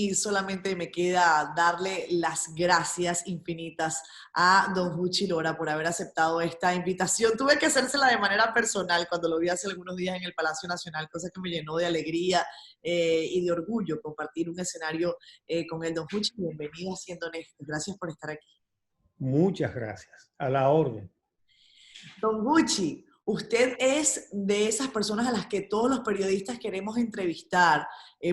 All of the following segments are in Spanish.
mí solamente me queda darle las gracias infinitas a don Juchi Lora por haber aceptado esta invitación. Tuve que hacérsela de manera personal cuando lo vi hace algunos días en el Palacio Nacional, cosa que me llenó de alegría y de orgullo compartir un escenario con el don Juchi. Bienvenido a Siendo Honestos. Gracias por estar aquí. Muchas gracias. A la orden. Don Gucci, usted es de esas personas a las que todos los periodistas queremos entrevistar,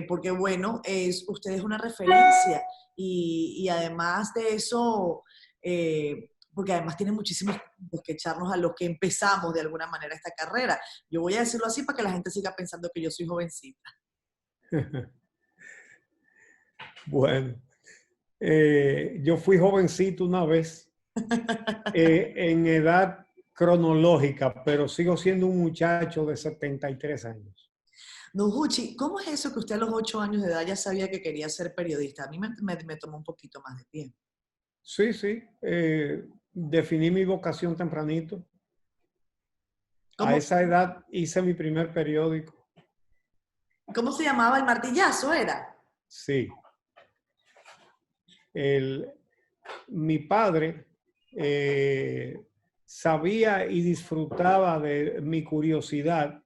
porque bueno, usted es una referencia y además de eso, porque además tiene muchísimos puntos que echarnos a los que empezamos de alguna manera esta carrera. Yo voy a decirlo así para que la gente siga pensando que yo soy jovencita. Bueno, yo fui jovencito una vez en edad cronológica, pero sigo siendo un muchacho de 73 años. Don Gucci, ¿cómo es eso que usted a los 8 años de edad ya sabía que quería ser periodista? A mí me tomó un poquito más de tiempo. Sí, sí. Definí mi vocación tempranito. A ¿Cómo, esa edad hice mi primer periódico. cómo se llamaba? ¿El Martillazo era? Sí. Mi padre sabía y disfrutaba de mi curiosidad.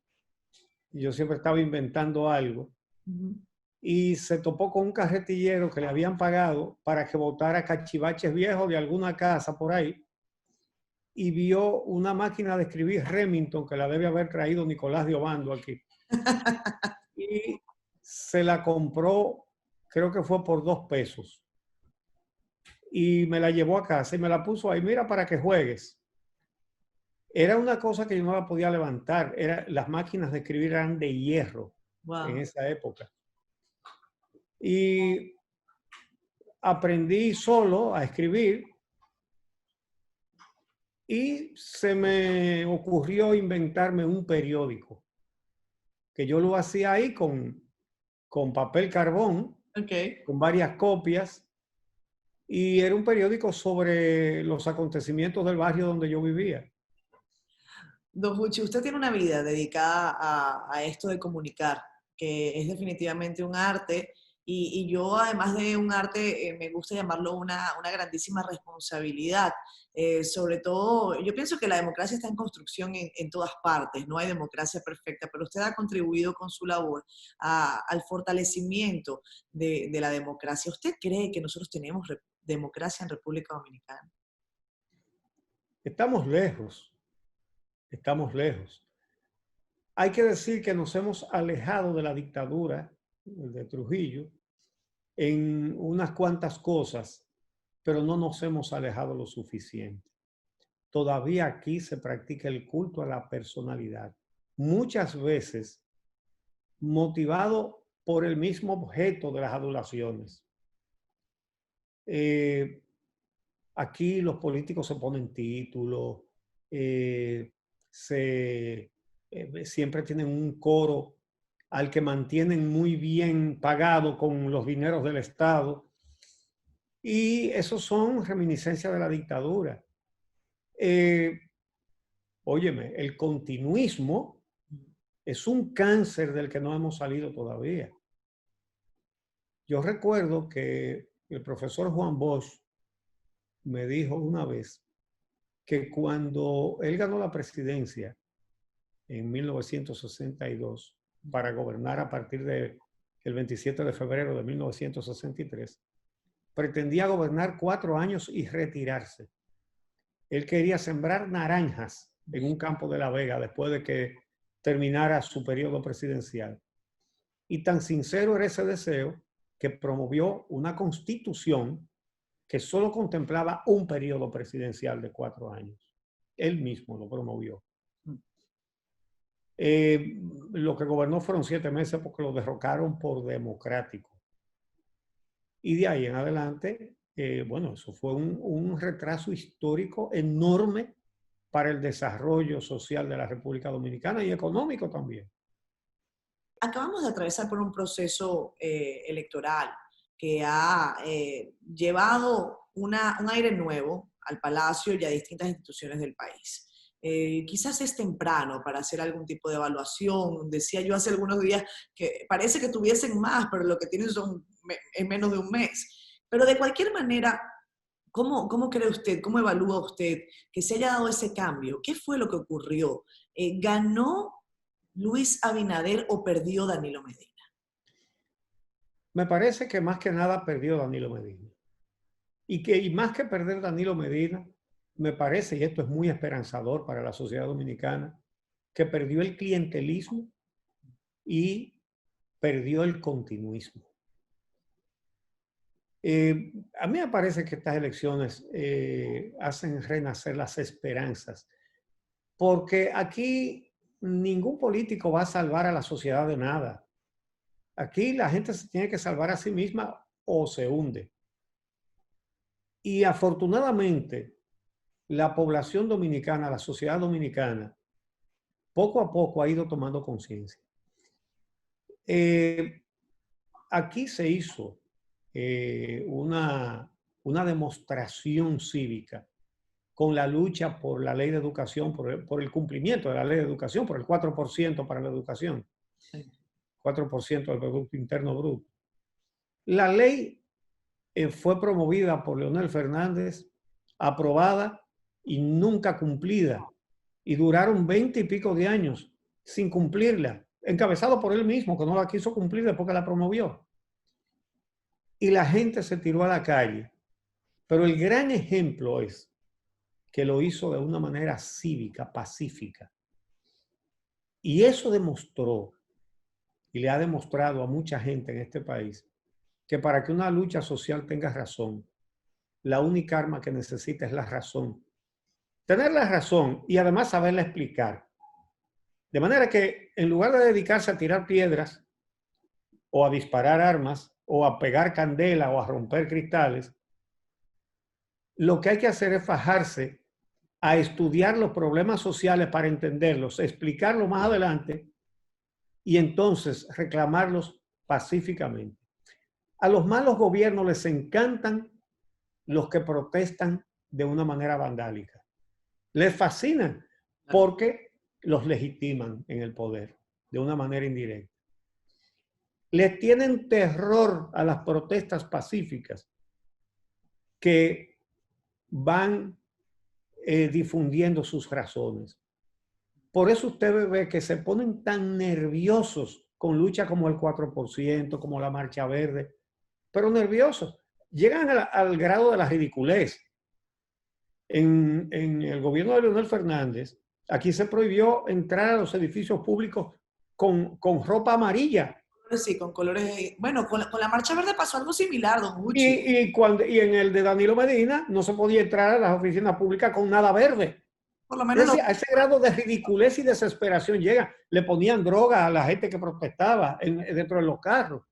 Yo siempre estaba inventando algo. Y se topó con un carretillero que le habían pagado para que botara cachivaches viejos de alguna casa por ahí. Y vio una máquina de escribir Remington que la debe haber traído Nicolás de Obando aquí. Y se la compró, creo que fue por 2 pesos. Y me la llevó a casa y me la puso ahí, mira, para que juegues. Era una cosa que yo no la podía levantar. Las máquinas de escribir eran de hierro en esa época. Y aprendí solo a escribir y se me ocurrió inventarme un periódico, que yo lo hacía ahí con papel carbón, con varias copias, y era un periódico sobre los acontecimientos del barrio donde yo vivía. Don Fuchi, usted tiene una vida dedicada a esto de comunicar, que es definitivamente un arte, y yo además de un arte, me gusta llamarlo una grandísima responsabilidad. Sobre todo, yo pienso que la democracia está en construcción en todas partes, no hay democracia perfecta, pero usted ha contribuido con su labor al fortalecimiento de la democracia. ¿Usted cree que nosotros tenemos democracia en República Dominicana? Estamos lejos. Estamos lejos. Hay que decir que nos hemos alejado de la dictadura de Trujillo en unas cuantas cosas, pero no nos hemos alejado lo suficiente. Todavía aquí se practica el culto a la personalidad, muchas veces motivado por el mismo objeto de las adulaciones. Aquí los políticos se ponen títulos, siempre tienen un coro al que mantienen muy bien pagado con los dineros del Estado. Y esos son reminiscencias de la dictadura. Óyeme, el continuismo es un cáncer del que no hemos salido todavía. Yo recuerdo que el profesor Juan Bosch me dijo una vez que cuando él ganó la presidencia en 1962 para gobernar a partir del 27 de febrero de 1963, pretendía gobernar 4 años y retirarse. Él quería sembrar naranjas en un campo de La Vega después de que terminara su periodo presidencial. Y tan sincero era ese deseo que promovió una constitución que solo contemplaba un periodo presidencial de 4 años. Él mismo lo promovió. Lo que gobernó fueron 7 meses porque lo derrocaron por democrático. Y de ahí en adelante, bueno, eso fue un retraso histórico enorme para el desarrollo social de la República Dominicana y económico también. Acabamos de atravesar por un proceso electoral que ha llevado un aire nuevo al Palacio y a distintas instituciones del país. Quizás es temprano para hacer algún tipo de evaluación. Decía yo hace algunos días que parece que tuviesen más, pero lo que tienen son en menos de un mes. Pero de cualquier manera, ¿cómo cree usted, cómo evalúa usted que se haya dado ese cambio? ¿Qué fue lo que ocurrió? ¿Ganó Luis Abinader o perdió Danilo Medina? Me parece que más que nada perdió Danilo Medina. Y más que perder Danilo Medina, me parece, y esto es muy esperanzador para la sociedad dominicana, que perdió el clientelismo y perdió el continuismo. A mí me parece que estas elecciones hacen renacer las esperanzas, porque aquí ningún político va a salvar a la sociedad de nada. Aquí la gente se tiene que salvar a sí misma o se hunde. Y afortunadamente, la población dominicana, la sociedad dominicana, poco a poco ha ido tomando conciencia. Aquí se hizo una demostración cívica con la lucha por la ley de educación, por el cumplimiento de la ley de educación, por el 4% para la educación, Sí. 4% del Producto Interno Bruto. La ley fue promovida por Leonel Fernández, aprobada y nunca cumplida. Y duraron 20 y pico de años sin cumplirla, encabezado por él mismo, que no la quiso cumplir después que la promovió. Y la gente se tiró a la calle. Pero el gran ejemplo es que lo hizo de una manera cívica, pacífica. Y eso demostró, y le ha demostrado a mucha gente en este país, que para que una lucha social tenga razón, la única arma que necesita es la razón. Tener la razón y además saberla explicar. De manera que en lugar de dedicarse a tirar piedras o a disparar armas o a pegar candela o a romper cristales, lo que hay que hacer es fajarse a estudiar los problemas sociales para entenderlos, explicarlos más adelante y entonces reclamarlos pacíficamente. A los malos gobiernos les encantan los que protestan de una manera vandálica. Les fascinan porque los legitiman en el poder de una manera indirecta. Les tienen terror a las protestas pacíficas que van difundiendo sus razones. Por eso usted ve que se ponen tan nerviosos con lucha como el 4%, como la Marcha Verde, pero nerviosos. Llegan al grado de la ridiculez. En el gobierno de Leonel Fernández, aquí se prohibió entrar a los edificios públicos con ropa amarilla. Sí, con colores. Bueno, con la Marcha Verde pasó algo similar, don Uchi. Y en el de Danilo Medina no se podía entrar a las oficinas públicas con nada verde. Por lo menos Es decir, a ese grado de ridiculez y desesperación llega. Le ponían droga a la gente que protestaba dentro de los carros.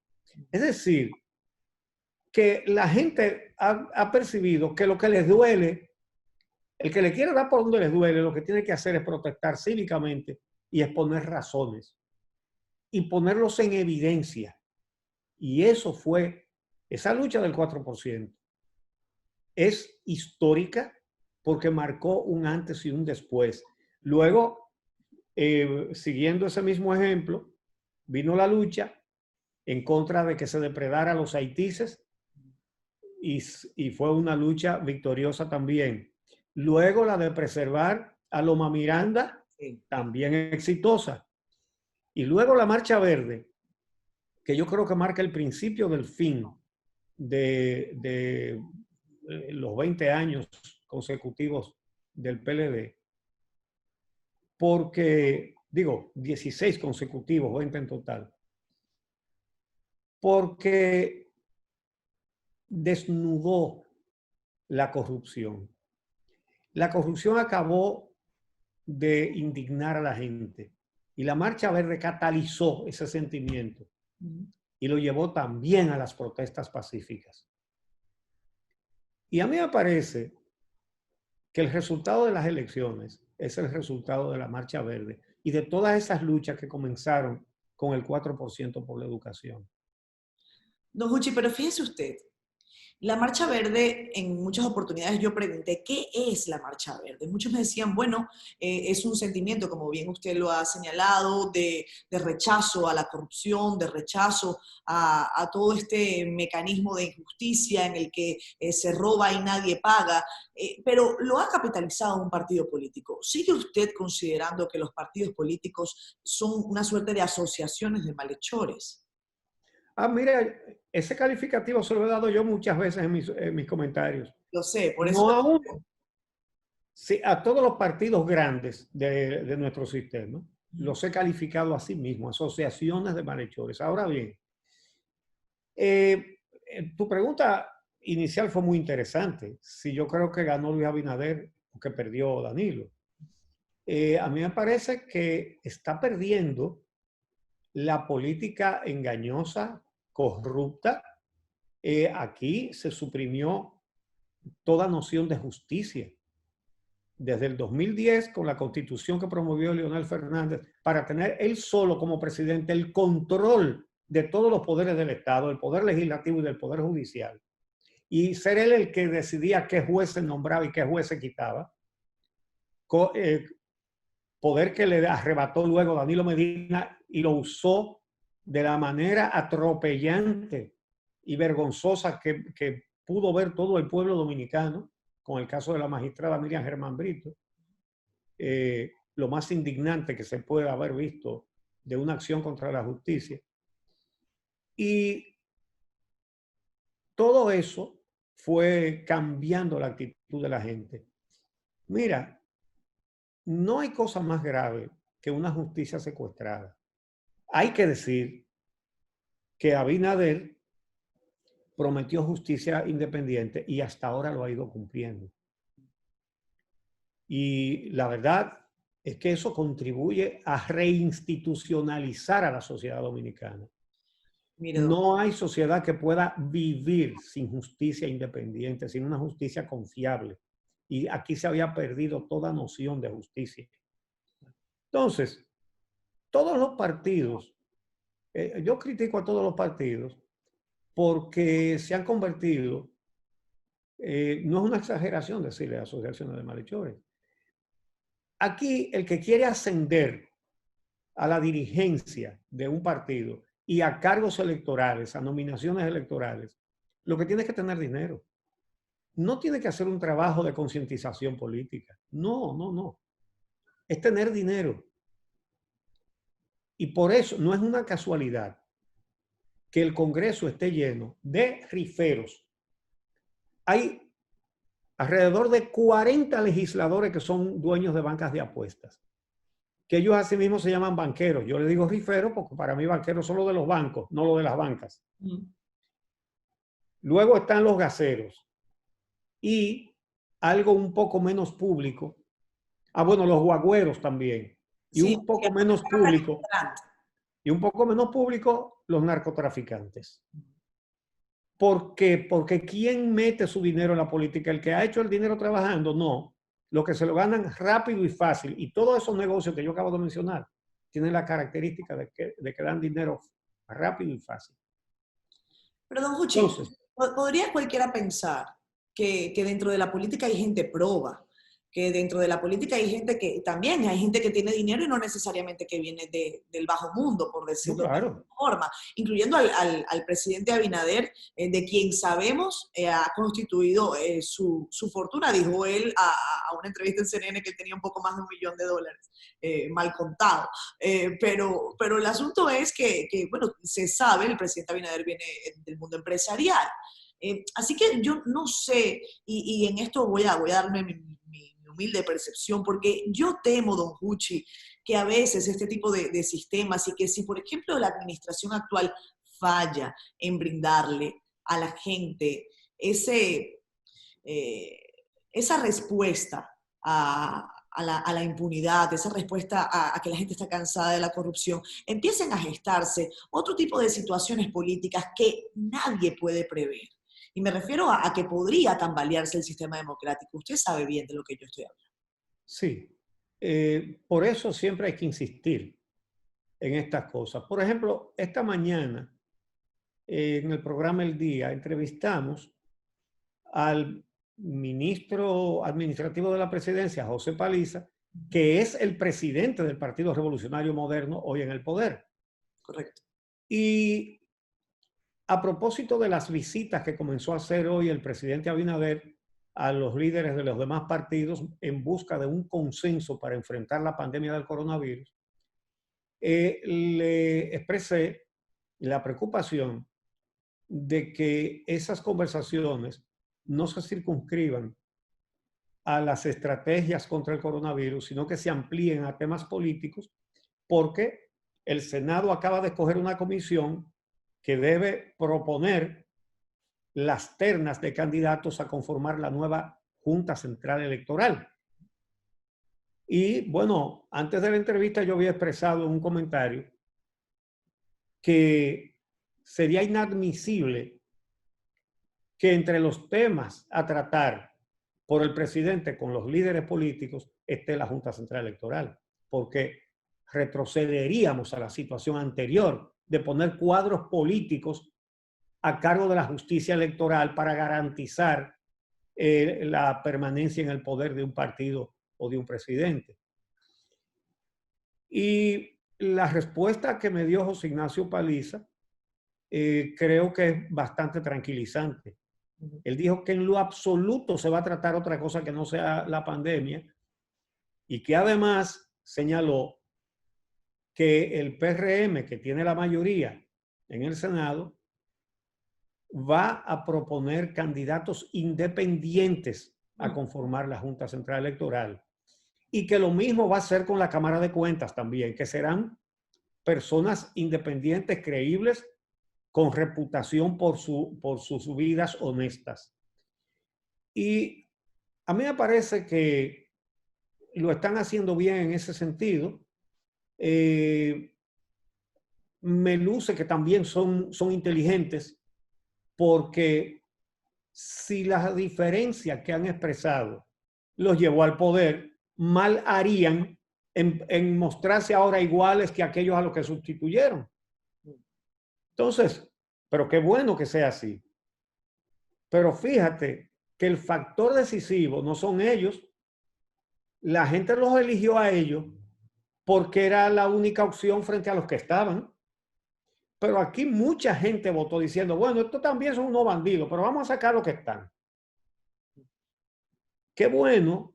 Es decir, que la gente ha percibido que lo que les duele, el que le quiere dar por donde les duele, lo que tiene que hacer es protestar cívicamente y exponer razones y ponerlos en evidencia. Y eso fue, esa lucha del 4%. Es histórica porque marcó un antes y un después. Luego, siguiendo ese mismo ejemplo, vino la lucha en contra de que se depredara a los haitíes y fue una lucha victoriosa también. Luego la de preservar a Loma Miranda, también exitosa. Y luego la Marcha Verde, que yo creo que marca el principio del fin de los 20 años consecutivos del PLD, porque, digo, 16 consecutivos, 20 en total, porque desnudó la corrupción. La corrupción acabó de indignar a la gente y la Marcha Verde catalizó ese sentimiento y lo llevó también a las protestas pacíficas. Y a mí me parece que el resultado de las elecciones es el resultado de la Marcha Verde y de todas esas luchas que comenzaron con el 4% por la educación. Don Uchi, pero fíjese usted, La Marcha Verde, en muchas oportunidades yo pregunté, ¿qué es la Marcha Verde? Muchos me decían, bueno, es un sentimiento, como bien usted lo ha señalado, de rechazo a la corrupción, de rechazo a todo este mecanismo de injusticia en el que se roba y nadie paga, pero lo ha capitalizado un partido político. ¿Sigue usted considerando que los partidos políticos son una suerte de asociaciones de malhechores? Ah, mira, ese calificativo se lo he dado yo muchas veces en mis comentarios. Lo sé, por eso... No a uno, sí, a todos los partidos grandes de nuestro sistema, los he calificado así mismo, asociaciones de malhechores. Ahora bien, tu pregunta inicial fue muy interesante. Si yo creo que ganó Luis Abinader o que perdió Danilo. A mí me parece que está perdiendo la política engañosa, corrupta. Aquí se suprimió toda noción de justicia. Desde el 2010, con la constitución que promovió Leonel Fernández, para tener él solo como presidente el control de todos los poderes del Estado, del poder legislativo y del poder judicial, y ser él el que decidía qué jueces nombraba y qué jueces quitaba, poder que le arrebató luego Danilo Medina y lo usó de la manera atropellante y vergonzosa que pudo ver todo el pueblo dominicano, con el caso de la magistrada Miriam Germán Brito, lo más indignante que se puede haber visto de una acción contra la justicia. Y todo eso fue cambiando la actitud de la gente. Mira, no hay cosa más grave que una justicia secuestrada. Hay que decir que Abinader prometió justicia independiente y hasta ahora lo ha ido cumpliendo. Y la verdad es que eso contribuye a reinstitucionalizar a la sociedad dominicana. Mire, don, No hay sociedad que pueda vivir sin justicia independiente, sin una justicia confiable. Y aquí se había perdido toda noción de justicia. Entonces, todos los partidos, yo critico a todos los partidos porque se han convertido, no es una exageración decirle asociaciones de malhechores. Aquí el que quiere ascender a la dirigencia de un partido y a cargos electorales, a nominaciones electorales, lo que tiene es que tener dinero. No tiene que hacer un trabajo de concientización política. No, no, no. Es tener dinero. Y por eso no es una casualidad que el Congreso esté lleno de riferos. Hay alrededor de 40 legisladores que son dueños de bancas de apuestas, que ellos así mismo se llaman banqueros. Yo le digo riferos porque para mí banqueros son los de los bancos, no los de las bancas. Luego están los gaseros y algo un poco menos público. Bueno, los guagüeros también. Y sí, un poco menos público, los narcotraficantes. ¿Por qué? Porque ¿quién mete su dinero en la política? ¿El que ha hecho el dinero trabajando? No. Lo que se lo ganan rápido y fácil. Y todos esos negocios que yo acabo de mencionar tienen la característica de que dan dinero rápido y fácil. pero don Juchi, Entonces, ¿podría cualquiera pensar que dentro de la política hay gente proba? Que dentro de la política hay gente que también hay gente que tiene dinero y no necesariamente que viene del bajo mundo, por no, decirlo de alguna claro. forma, incluyendo al presidente Abinader, de quien sabemos ha constituido su fortuna, dijo él a una entrevista en CNN que él tenía un poco más de $1 millón, mal contado. Pero el asunto es que, bueno, se sabe, el presidente Abinader viene del mundo empresarial. Así que yo no sé, y en esto voy a darme mi humilde percepción, porque yo temo, don Juchi, que a veces este tipo de sistemas y que si, por ejemplo, la administración actual falla en brindarle a la gente eh, esa respuesta a la impunidad, esa respuesta a que la gente está cansada de la corrupción, empiecen a gestarse otro tipo de situaciones políticas que nadie puede prever. Y me refiero a que podría tambalearse el sistema democrático. Usted sabe bien de lo que yo estoy hablando. Sí. Por eso siempre hay que insistir en estas cosas. Por ejemplo, esta mañana en el programa El Día entrevistamos al ministro administrativo de la presidencia, José Paliza, que es el presidente del Partido Revolucionario Moderno hoy en el poder. Correcto. Y a propósito de las visitas que comenzó a hacer hoy el presidente Abinader a los líderes de los demás partidos en busca de un consenso para enfrentar la pandemia del coronavirus, le expresé la preocupación de que esas conversaciones no se circunscriban a las estrategias contra el coronavirus, sino que se amplíen a temas políticos, porque el Senado acaba de escoger una comisión que debe proponer las ternas de candidatos a conformar la nueva Junta Central Electoral. Y bueno, antes de la entrevista yo había expresado en un comentario que sería inadmisible que entre los temas a tratar por el presidente con los líderes políticos esté la Junta Central Electoral, porque retrocederíamos a la situación anterior de poner cuadros políticos a cargo de la justicia electoral para garantizar la permanencia en el poder de un partido o de un presidente. Y la respuesta que me dio José Ignacio Paliza creo que es bastante tranquilizante. Él dijo que en lo absoluto se va a tratar otra cosa que no sea la pandemia y que además señaló que el PRM, que tiene la mayoría en el Senado, va a proponer candidatos independientes a conformar la Junta Central Electoral y que lo mismo va a hacer con la Cámara de Cuentas también, que serán personas independientes, creíbles, con reputación por sus vidas honestas. Y a mí me parece que lo están haciendo bien en ese sentido. Me luce que también son inteligentes, porque si las diferencias que han expresado los llevó al poder, mal harían en mostrarse ahora iguales que aquellos a los que sustituyeron. Entonces, pero qué bueno que sea así. Pero fíjate que el factor decisivo no son ellos. La gente los eligió a ellos porque era la única opción frente a los que estaban. Pero aquí mucha gente votó diciendo, bueno, estos también son unos bandidos, pero vamos a sacar los que están. Qué bueno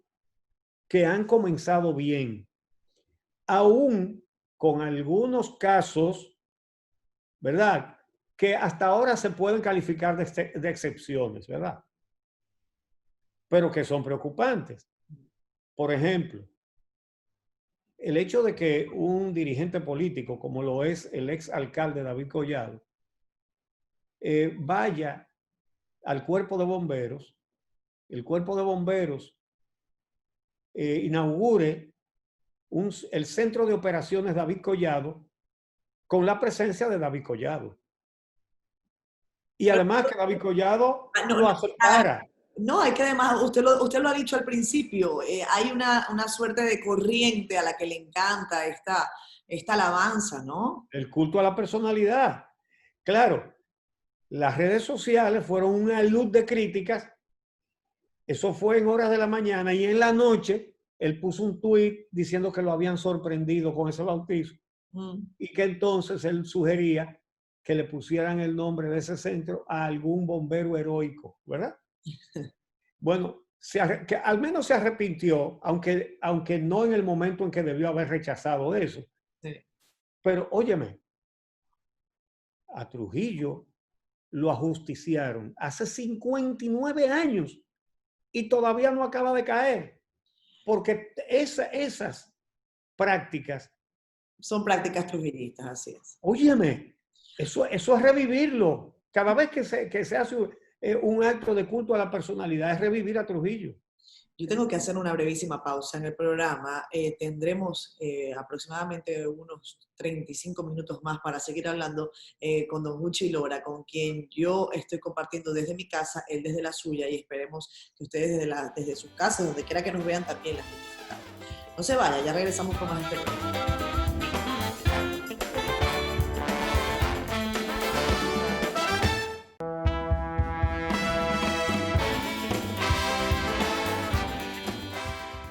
que han comenzado bien, aún con algunos casos, ¿verdad?, que hasta ahora se pueden calificar de excepciones, ¿verdad?, pero que son preocupantes. Por ejemplo, el hecho de que un dirigente político, como lo es el ex alcalde David Collado, vaya al cuerpo de bomberos, el cuerpo de bomberos inaugure el centro de operaciones David Collado con la presencia de David Collado. Y además que David Collado lo aceptara. No, es que además, usted lo ha dicho al principio, hay una suerte de corriente a la que le encanta esta alabanza, ¿no? El culto a la personalidad. Claro, las redes sociales fueron una luz de críticas. Eso fue en horas de la mañana y en la noche él puso un tuit diciendo que lo habían sorprendido con ese bautizo y que entonces él sugería que le pusieran el nombre de ese centro a algún bombero heroico, ¿verdad? Bueno, que al menos se arrepintió, aunque no en el momento en que debió haber rechazado eso. Sí. Pero óyeme, a Trujillo lo ajusticiaron hace 59 años y todavía no acaba de caer, porque esas prácticas son prácticas trujillistas, así es. Óyeme, eso es revivirlo. Cada vez que se hace un acto de culto a la personalidad es revivir a Trujillo. Yo tengo que hacer una brevísima pausa en el programa. Tendremos aproximadamente unos 35 minutos más para seguir hablando con don Huchi Lora, con quien yo estoy compartiendo desde mi casa, él desde la suya, y esperemos que ustedes desde sus casas, donde quiera que nos vean, también las disfruten. No se vaya, ya regresamos con más este programa.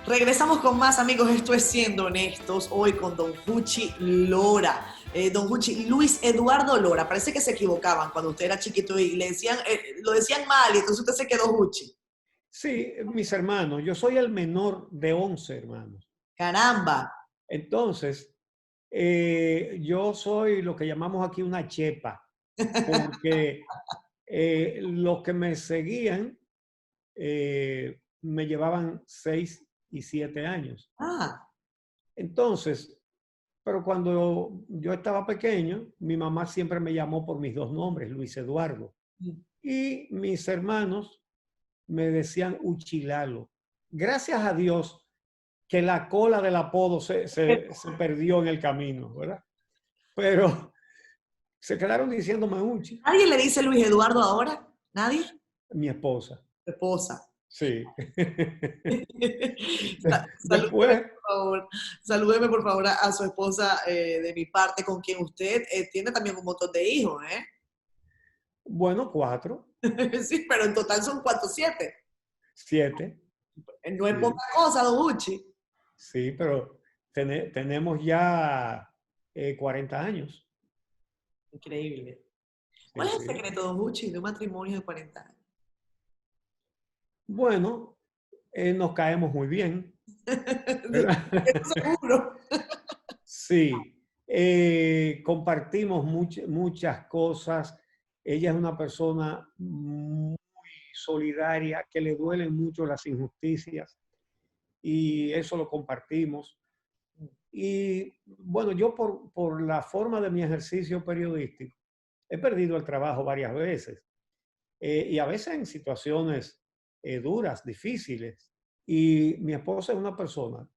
Regresamos con más, amigos. Esto es Siendo Honestos, hoy con Don Juchi Lora. Don Juchi, Luis Eduardo Lora. Parece que se equivocaban cuando usted era chiquito y le decían, lo decían mal y entonces usted se quedó Juchi. Sí, mis hermanos, yo soy el menor de 11 hermanos. Caramba. Entonces, yo soy lo que llamamos aquí una chepa, porque los que me seguían me llevaban 6 y 7 años. Ah, Entonces, pero cuando yo estaba pequeño, mi mamá siempre me llamó por mis dos nombres, Luis Eduardo. Y mis hermanos me decían Uchilalo. Gracias a Dios que la cola del apodo se perdió en el camino, ¿verdad? Pero se quedaron diciéndome Uchi, ¿nadie le dice Luis Eduardo ahora? ¿Nadie? mi esposa. Tu esposa. Sí. Salúdeme, Después, por favor. Salúdeme, por favor, a su esposa de mi parte, con quien usted tiene también un montón de hijos, ¿eh? bueno, 4, Sí, pero en total son 4, 7. 7, No es poca sí, cosa, Don Uchi. sí, pero tenemos ya 40 años. Increíble. ¿Cuál Sí, es el sí. secreto, Don Uchi, de un matrimonio de 40 años? Bueno, nos caemos muy bien, ¿verdad? Eso seguro. Sí, compartimos muchas cosas. Ella es una persona muy solidaria, que le duelen mucho las injusticias y eso lo compartimos. Y bueno, yo por la forma de mi ejercicio periodístico, he perdido el trabajo varias veces y a veces en situaciones duras, difíciles. Y mi esposa es una persona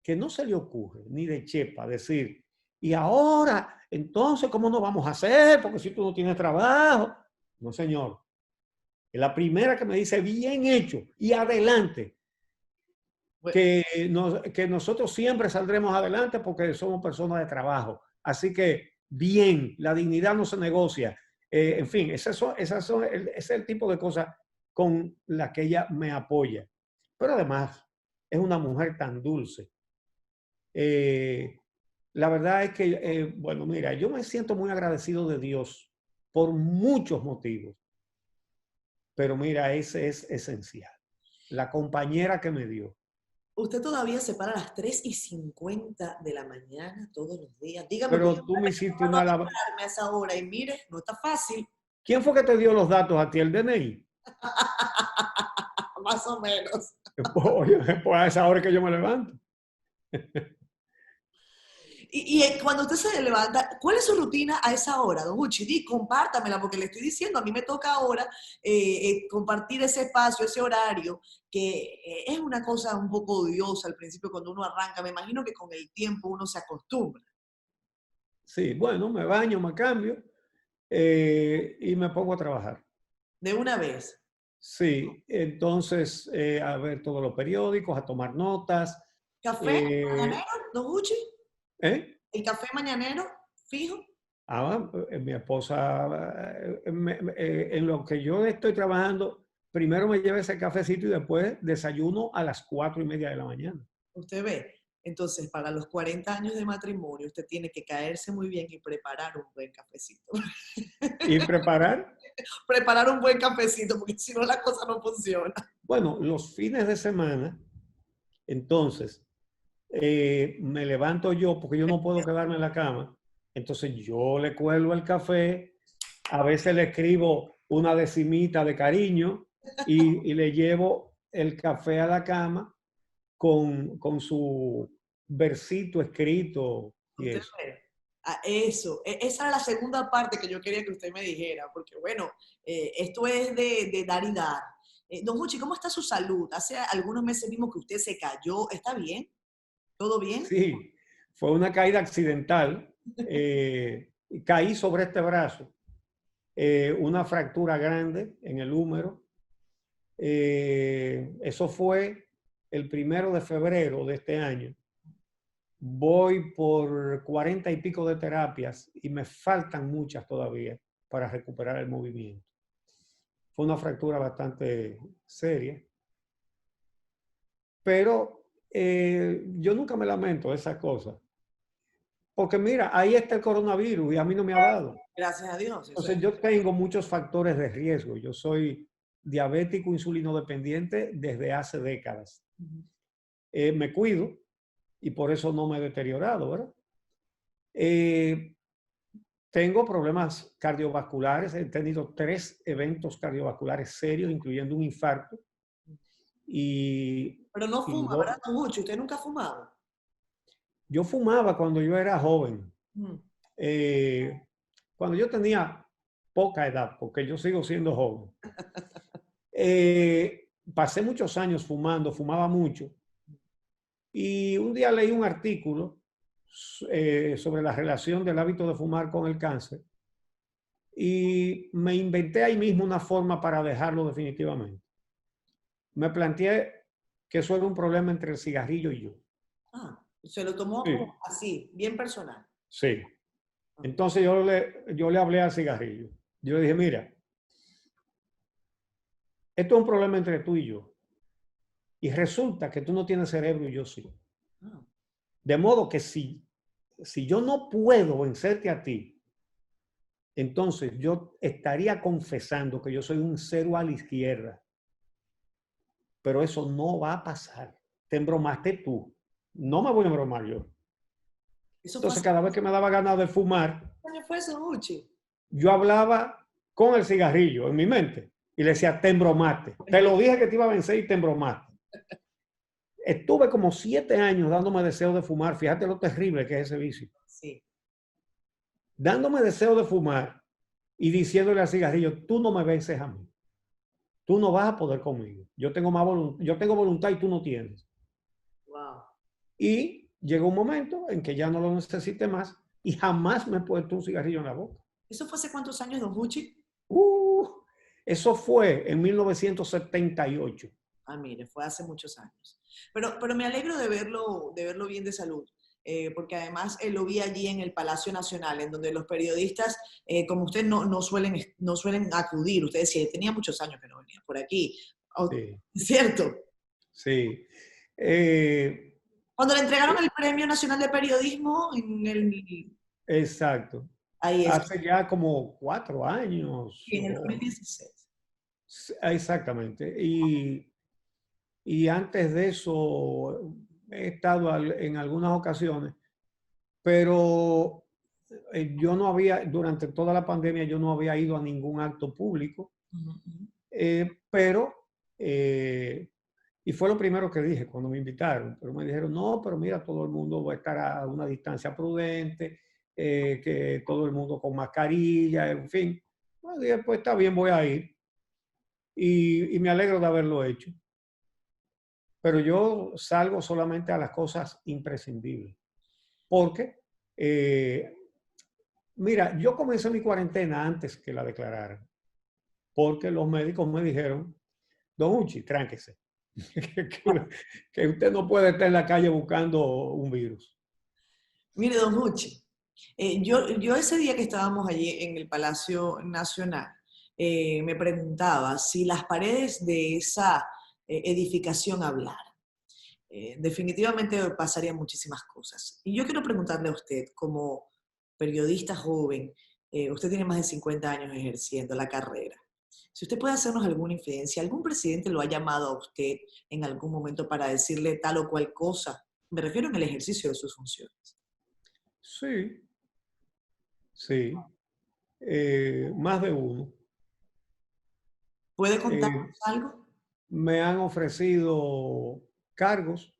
que no se le ocurre ni de chepa decir, y ahora, entonces, ¿cómo nos vamos a hacer? Porque si tú no tienes trabajo. No, señor. Es la primera que me dice, bien hecho, y adelante, Bueno, que nosotros siempre saldremos adelante porque somos personas de trabajo. Así que, bien, la dignidad no se negocia. En fin, ese es el tipo de cosas con las que ella me apoya. Pero además, es una mujer tan dulce. Eh, la verdad es que, bueno, mira, yo me siento muy agradecido de Dios por muchos motivos, pero mira, ese es esencial. La compañera que me dio. usted todavía se para a las 3:50 de la mañana todos los días. Dígame, pues yo Pero tú me hiciste no una... a esa hora y mire, no está fácil. ¿Quién fue que te dio los datos a ti, el DNI? Más o menos. Pues a esa hora que yo me levanto. Y cuando usted se levanta, ¿cuál es su rutina a esa hora, don Uchi? Compártamela, porque le estoy diciendo, a mí me toca ahora compartir ese espacio, ese horario, que es una cosa un poco odiosa al principio cuando uno arranca. Me imagino que con el tiempo uno se acostumbra. Sí, bueno, me baño, me cambio y me pongo a trabajar. De una vez. Sí, entonces a ver todos los periódicos, a tomar notas. ¿Café Eh, mañanero, don Uchi? ¿Eh? ¿El café mañanero fijo? Mi esposa, en lo que yo estoy trabajando, primero me lleva ese cafecito y después desayuno a las 4:30 de la mañana. Usted ve. Entonces, para los 40 años de matrimonio, usted tiene que caerse muy bien y preparar un buen cafecito. Y preparar, Preparar un buen cafecito, porque si no la cosa no funciona. bueno, los fines de semana, entonces, me levanto yo porque yo no puedo quedarme en la cama. Entonces yo le cuelo el café, a veces le escribo una decimita de cariño y le llevo el café a la cama con su versito escrito y Usted eso. ve. Eso, esa era la segunda parte que yo quería que usted me dijera, porque bueno, esto es de dar y dar. Don Juchi, ¿cómo está su salud? Hace algunos meses vimos que usted se cayó. ¿Está bien? ¿Todo bien? Sí, fue una caída accidental. Caí sobre este brazo, una fractura grande en el húmero. Eso fue el 1 de febrero de este año. Voy por 40 y pico de terapias y me faltan muchas todavía para recuperar el movimiento. Fue una fractura bastante seria, pero yo nunca me lamento de esas cosas. Porque mira, ahí está el coronavirus y a mí no me ha dado. Gracias a Dios. Eso Entonces es. yo tengo muchos factores de riesgo. Yo soy diabético insulino dependiente desde hace décadas. Ujú. Me cuido y por eso no me he deteriorado, ¿verdad? Eh, tengo problemas cardiovasculares. He tenido 3 eventos cardiovasculares serios, incluyendo un infarto. Y, Pero no y fuma, ¿verdad, don Uchi? ¿Usted nunca ha fumado? yo fumaba cuando yo era joven. Mm. Eh, cuando yo tenía poca edad, porque yo sigo siendo joven. Pasé muchos años fumando, fumaba mucho. Y un día leí un artículo sobre la relación del hábito de fumar con el cáncer. Y me inventé ahí mismo una forma para dejarlo definitivamente. Me planteé que eso era un problema entre el cigarrillo y yo. Ah, se lo tomó Sí, como así, bien personal. sí. Ah. Entonces yo le hablé al cigarrillo. Yo le dije, mira, esto es un problema entre tú y yo. Y resulta que tú no tienes cerebro y yo sí. Ah. De modo que si yo no puedo vencerte a ti, entonces yo estaría confesando que yo soy un cero a la izquierda. Pero eso no va a pasar. Te embromaste tú. No me voy a embromar yo. Eso fue Entonces, hace cada vez cuántos que me daba ganas de fumar, años fue eso, don Uchi. yo hablaba con el cigarrillo en mi mente y le decía, te embromaste. Te lo dije que te iba a vencer y te embromaste. Estuve como 7 años dándome deseo de fumar. Fíjate lo terrible que es ese vicio. Sí. Dándome deseo de fumar y diciéndole al cigarrillo, tú no me vences a mí. Tú no vas a poder conmigo. Yo tengo voluntad y tú no tienes. Wow. Y llegó un momento en que ya no lo necesité más y jamás me he puesto un cigarrillo en la boca. ¿Eso fue hace cuántos años, don Uchi? Uh, eso fue en 1978. Ah, mire, fue hace muchos años. Pero me alegro de verlo bien de salud, porque además lo vi allí en el Palacio Nacional, en donde los periodistas, como usted, no suelen acudir. Usted decía, tenía muchos años que no venía por aquí. Sí, ¿Cierto? sí. Eh, Cuando le entregaron eh, el Premio Nacional de Periodismo, exacto. ahí es, Hace ya como 4 años. en el 2016. Exactamente. Y antes de eso he estado en algunas ocasiones, pero yo no había, durante toda la pandemia, yo no había ido a ningún acto público, pero, eh, y fue lo primero que dije cuando me invitaron, pero me dijeron, no, pero mira, todo el mundo va a estar a una distancia prudente, que todo el mundo con mascarilla, en fin. Bueno, dije, pues está bien, voy a ir. Y me alegro de haberlo hecho. Pero yo salgo solamente a las cosas imprescindibles. Porque, mira, yo comencé mi cuarentena antes que la declararan, porque los médicos me dijeron, don Uchi, tránquese, que usted no puede estar en la calle buscando un virus. Mire, don Huchi, yo ese día que estábamos allí en el Palacio Nacional, me preguntaba si las paredes de esa edificación hablaran. Definitivamente pasarían muchísimas cosas. Y yo quiero preguntarle a usted, como periodista joven, usted tiene más de 50 años ejerciendo la carrera. Si usted puede hacernos alguna infidencia, ¿algún presidente lo ha llamado a usted en algún momento para decirle tal o cual cosa? Me refiero en el ejercicio de sus funciones. Sí, sí, más de uno. ¿Puede contarnos Eh, algo? me han ofrecido cargos.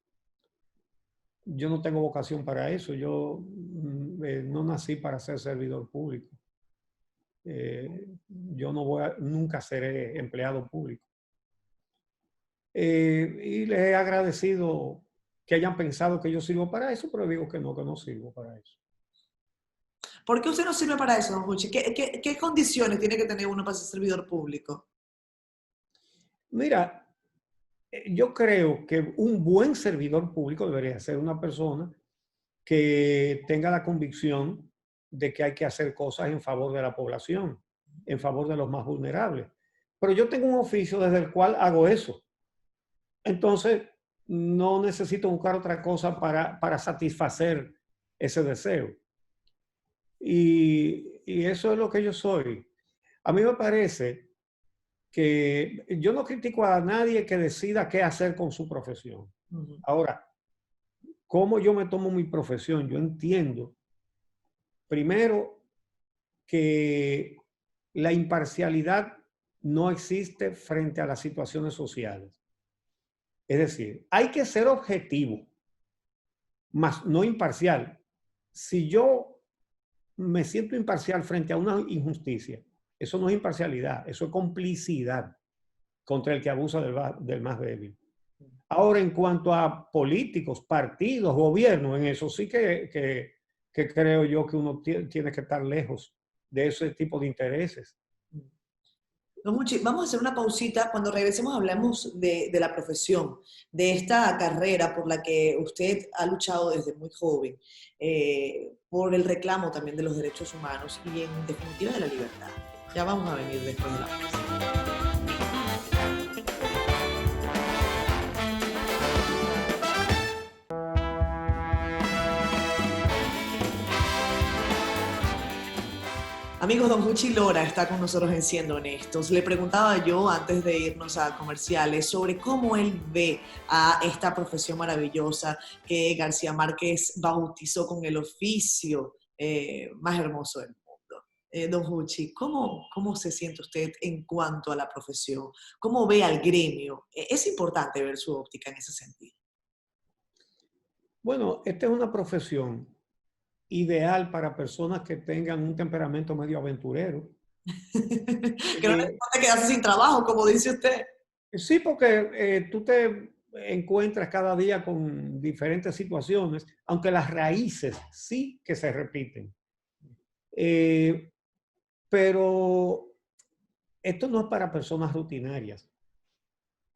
Yo no tengo vocación para eso. Yo no nací para ser servidor público. Yo no nunca seré empleado público. Y les he agradecido que hayan pensado que yo sirvo para eso, pero digo que no sirvo para eso. ¿Por qué usted no sirve para eso, don Juchi? ¿Qué condiciones tiene que tener uno para ser servidor público? Mira, yo creo que un buen servidor público debería ser una persona que tenga la convicción de que hay que hacer cosas en favor de la población, en favor de los más vulnerables. Pero yo tengo un oficio desde el cual hago eso. Entonces, no necesito buscar otra cosa para satisfacer ese deseo. Y eso es lo que yo soy. A mí me parece que yo no critico a nadie que decida qué hacer con su profesión. Ahora, ¿cómo yo me tomo mi profesión? Yo entiendo, primero, que la imparcialidad no existe frente a las situaciones sociales. Es decir, hay que ser objetivo, mas no imparcial. Si yo me siento imparcial frente a una injusticia, eso no es imparcialidad, eso es complicidad contra el que abusa del más débil. Ahora, en cuanto a políticos, partidos, gobiernos, en eso sí que creo yo que uno tiene que estar lejos de ese tipo de intereses. Don Huchi, vamos a hacer una pausita. Cuando regresemos hablamos de la profesión, de esta carrera por la que usted ha luchado desde muy joven, por el reclamo también de los derechos humanos y en definitiva de la libertad. Ya vamos a venir después de la pausa. Amigos, don Huchi Lora está con nosotros en Siendo Honestos. Le preguntaba yo antes de irnos a comerciales sobre cómo él ve a esta profesión maravillosa que García Márquez bautizó con el oficio más hermoso del mundo. Don Huchi, ¿cómo se siente usted en cuanto a la profesión? ¿Cómo ve al gremio? Es importante ver su óptica en ese sentido. Bueno, esta es una profesión ideal para personas que tengan un temperamento medio aventurero. Que no les importa quedarse sin trabajo, como dice usted. Sí, porque tú te encuentras cada día con diferentes situaciones, aunque las raíces sí que se repiten. Pero esto no es para personas rutinarias.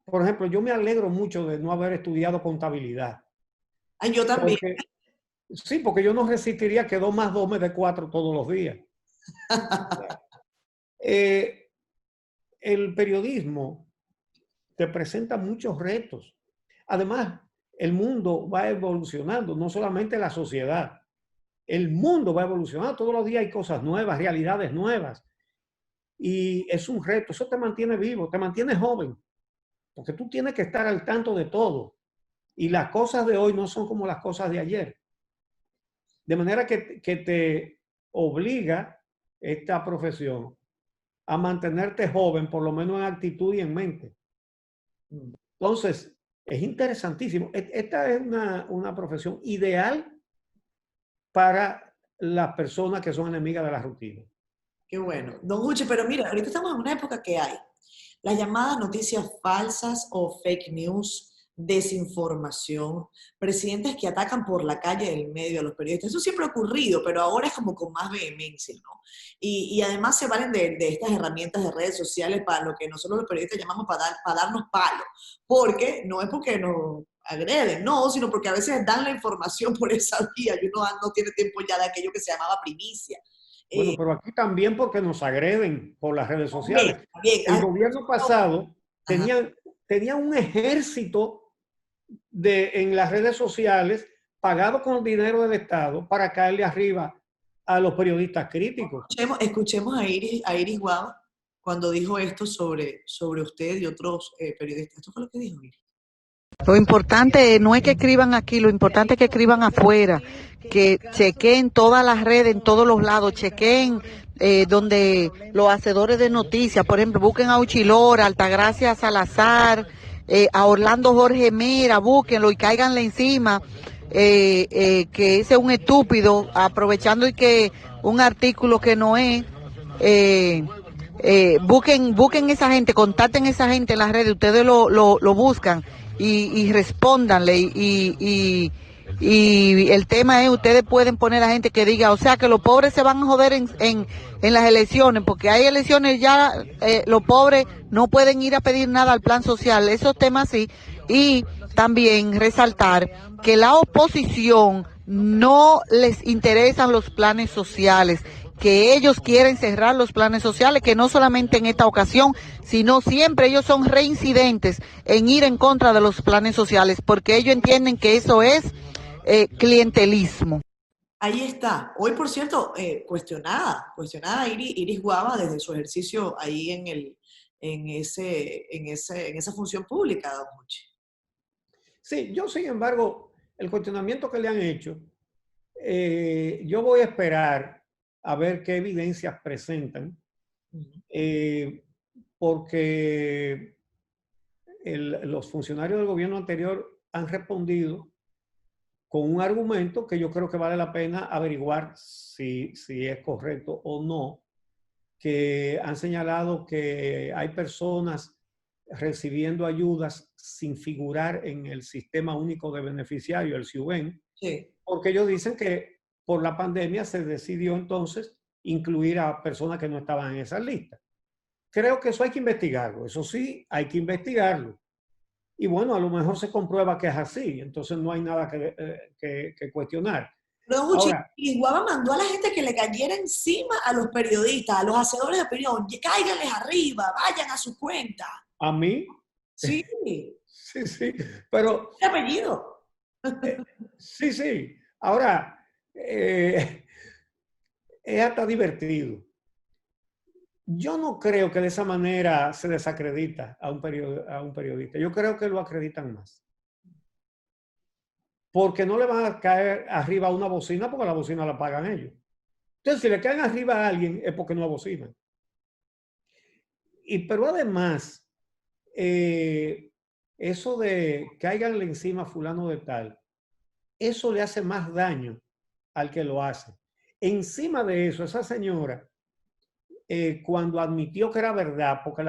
Por ejemplo, yo me alegro mucho de no haber estudiado contabilidad. Ay, yo también. Sí, porque yo no resistiría que 2 más 2 me dé 4 todos los días. El periodismo te presenta muchos retos. Además, el mundo va evolucionando, no solamente la sociedad. El mundo va evolucionando, todos los días hay cosas nuevas, realidades nuevas. Y es un reto, eso te mantiene vivo, te mantiene joven, porque tú tienes que estar al tanto de todo. Y las cosas de hoy no son como las cosas de ayer. De manera que te obliga esta profesión a mantenerte joven, por lo menos en actitud y en mente. Entonces, es interesantísimo. Esta es una profesión ideal para las personas que son enemigas de la rutina. Qué bueno. Don Huchi, pero mira, ahorita estamos en una época que hay las llamadas noticias falsas o fake news, desinformación, presidentes que atacan por la calle del medio a los periodistas. Eso siempre ha ocurrido, pero ahora es como con más vehemencia, ¿no? Y además se valen de estas herramientas de redes sociales para lo que nosotros los periodistas llamamos para darnos palo, porque no es porque nos agreden, no, sino porque a veces dan la información por esa vía y uno no tiene tiempo ya de aquello que se llamaba primicia. Bueno, pero aquí también porque nos agreden por las redes sociales. Bien. El gobierno pasado tenía un ejército en las redes sociales pagado con el dinero del Estado para caerle arriba a los periodistas críticos. Escuchemos a Iris Guau cuando dijo esto sobre usted y otros periodistas. ¿Esto fue lo que dijo Iris? Lo importante no es que escriban aquí, lo importante es que escriban afuera, que chequeen todas las redes, en todos los lados, chequeen donde los hacedores de noticias, por ejemplo, busquen a Huchi Lora, Altagracia Salazar, a Orlando Jorge Mera, búsquenlo y cáiganle encima, que ese es un estúpido, aprovechando y que un artículo que no es, busquen esa gente, contacten a esa gente en las redes, ustedes lo buscan y respóndanle y el tema es, ustedes pueden poner a gente que diga, o sea, que los pobres se van a joder en las elecciones, porque hay elecciones ya, los pobres no pueden ir a pedir nada al plan social, esos temas sí, y también resaltar que la oposición no les interesan los planes sociales, que ellos quieren cerrar los planes sociales, que no solamente en esta ocasión, sino siempre ellos son reincidentes en ir en contra de los planes sociales, porque ellos entienden que eso es clientelismo. Ahí está. Hoy, por cierto, cuestionada Iris Guava desde su ejercicio ahí en esa función pública, don Juchi. Sí, yo sin embargo, el cuestionamiento que le han hecho, yo voy a esperar a ver qué evidencias presentan, porque los funcionarios del gobierno anterior han respondido con un argumento que yo creo que vale la pena averiguar si es correcto o no, que han señalado que hay personas recibiendo ayudas sin figurar en el Sistema Único de Beneficiarios, el SIUBEN, Sí. porque ellos dicen que por la pandemia se decidió entonces incluir a personas que no estaban en esa lista. Creo que eso hay que investigarlo, eso sí, hay que investigarlo. Y bueno, a lo mejor se comprueba que es así, entonces no hay nada que cuestionar. Pero, don Juchi, Ahora, Iris Guava mandó a la gente que le cayera encima a los periodistas, a los hacedores de opinión, cáiganles arriba, vayan a su cuenta. a mí, Sí, sí, sí, pero ¿qué apellido? sí, sí. Ahora, es hasta divertido. Yo no creo que de esa manera se desacredita a un periodista. Yo creo que lo acreditan más. Porque no le van a caer arriba a una bocina porque la bocina la pagan ellos. Entonces, si le caen arriba a alguien es porque no abocinan. Pero además, eso de cáiganle encima a fulano de tal, eso le hace más daño al que lo hace. Encima de eso, esa señora, cuando admitió que era verdad, porque